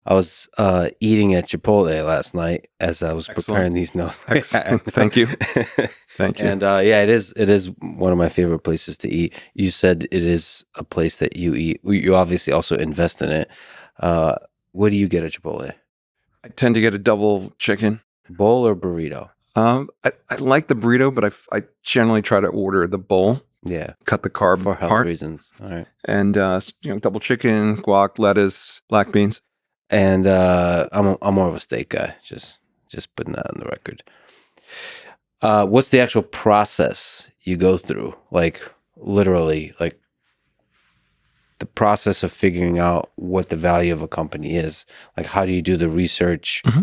I was eating at Chipotle last night as I was preparing these notes. Excellent. Thank you. Thank you. And yeah, it is one of my favorite places to eat. You said it is a place that you eat. You obviously also invest in it. What do you get at Chipotle? I tend to get a double chicken. Bowl or burrito? I like the burrito, but I generally try to order the bowl. Yeah, cut the carb for health part. reasons. All right. And double chicken, guac, lettuce, black beans. And I'm more of a steak guy. Just putting that on the record. What's the actual process you go through? Like literally, like the process of figuring out what the value of a company is. Like, how do you do the research? Mm-hmm.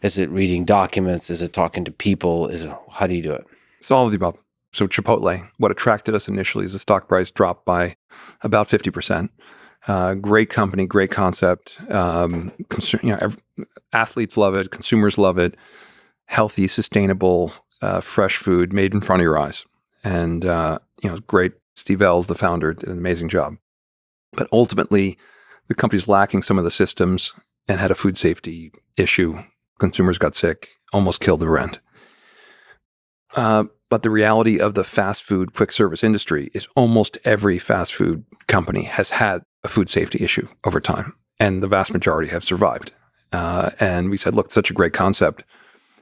Is it reading documents? Is it talking to people? How do you do it? It's all of the above. So Chipotle, what attracted us initially is the stock price dropped by about 50%. Great company, great concept. Athletes love it, consumers love it. Healthy, sustainable, fresh food made in front of your eyes. And great. Steve Ells, the founder, did an amazing job. But ultimately, the company's lacking some of the systems and had a food safety issue. Consumers got sick, almost killed the brand. But the reality of the fast food quick service industry is almost every fast food company has had a food safety issue over time, and the vast majority have survived. And we said, look, it's such a great concept,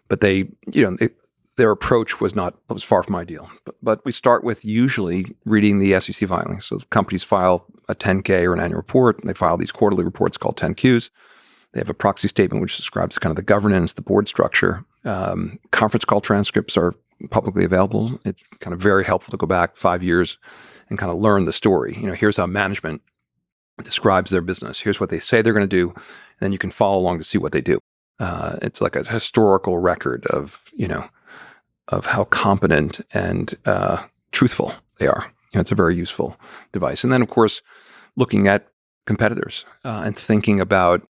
but their approach was far from ideal. But we start with usually reading the SEC filings. So companies file a 10K or an annual report. They file these quarterly reports called 10Qs. They have a proxy statement which describes kind of the governance, the board structure. Conference call transcripts are publicly available. It's kind of very helpful to go back 5 years and kind of learn the story. Here's how management describes their business. Here's what they say they're going to do. And then you can follow along to see what they do. It's like a historical record of how competent and truthful they are. It's a very useful device. And then, of course, looking at competitors and thinking about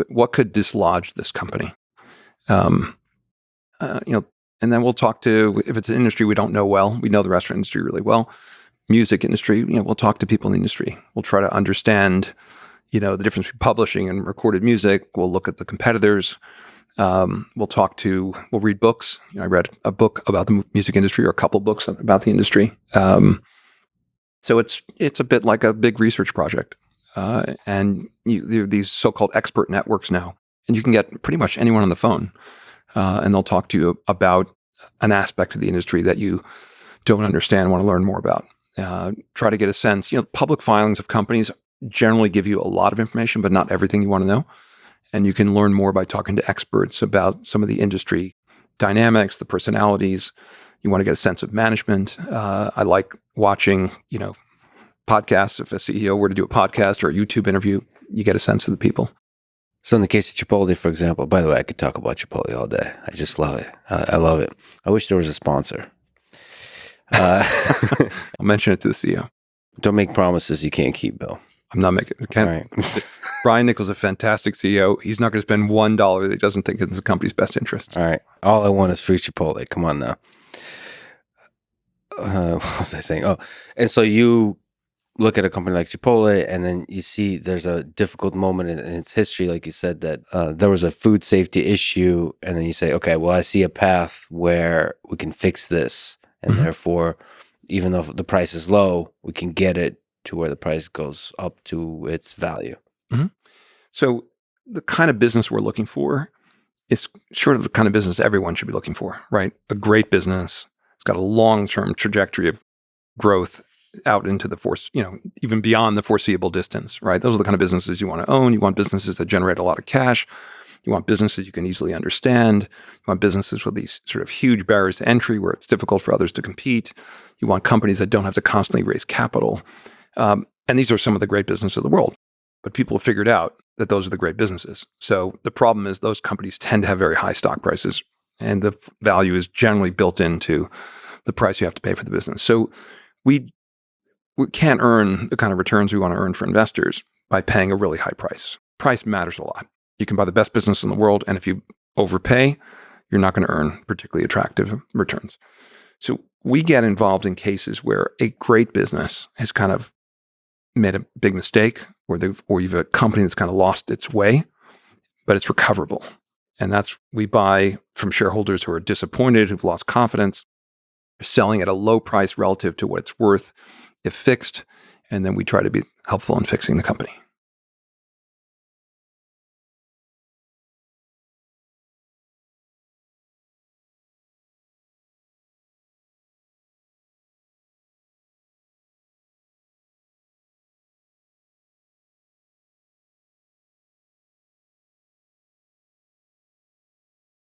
what could dislodge this company. And then we'll talk to, if it's an industry we don't know well, we know the restaurant industry really well, music industry, we'll talk to people in the industry. We'll try to understand, the difference between publishing and recorded music. We'll look at the competitors. We'll read books. I read a book about the music industry, or a couple books about the industry. So it's a bit like a big research project. And there are these so-called expert networks now, and you can get pretty much anyone on the phone. And they'll talk to you about an aspect of the industry that you don't understand, want to learn more about. Try to get a sense. Public filings of companies generally give you a lot of information, but not everything you want to know. And you can learn more by talking to experts about some of the industry dynamics, the personalities. You want to get a sense of management. I like watching, podcasts. If a CEO were to do a podcast or a YouTube interview, you get a sense of the people. So in the case of Chipotle, for example, by the way, I could talk about Chipotle all day. I just love it. I love it. I wish there was a sponsor. I'll mention it to the CEO. Don't make promises you can't keep, Bill. I'm not making it. Right. Brian Nichols is a fantastic CEO. He's not going to spend $1 that he doesn't think is the company's best interest. All right. All I want is free Chipotle. Come on now. What was I saying? Oh, and so you look at a company like Chipotle, and then you see there's a difficult moment in its history, like you said, that there was a food safety issue, and then you say, okay, well, I see a path where we can fix this, and therefore, even though the price is low, we can get it to where the price goes up to its value. Mm-hmm. So the kind of business we're looking for is sort of the kind of business everyone should be looking for, right? A great business. It's got a long-term trajectory of growth out into the even beyond the foreseeable distance, right? Those are the kind of businesses you want to own. You want businesses that generate a lot of cash. You want businesses you can easily understand. You want businesses with these sort of huge barriers to entry where it's difficult for others to compete. You want companies that don't have to constantly raise capital. And these are some of the great businesses of the world. But people have figured out that those are the great businesses. So the problem is those companies tend to have very high stock prices, and the value is generally built into the price you have to pay for the business. So we can't earn the kind of returns we want to earn for investors by paying a really high price. Price matters a lot. You can buy the best business in the world, and if you overpay, you're not going to earn particularly attractive returns. So we get involved in cases where a great business has kind of made a big mistake, or you've a company that's kind of lost its way, but it's recoverable. And we buy from shareholders who are disappointed, who've lost confidence, selling at a low price relative to what it's worth if fixed. And then we try to be helpful in fixing the company.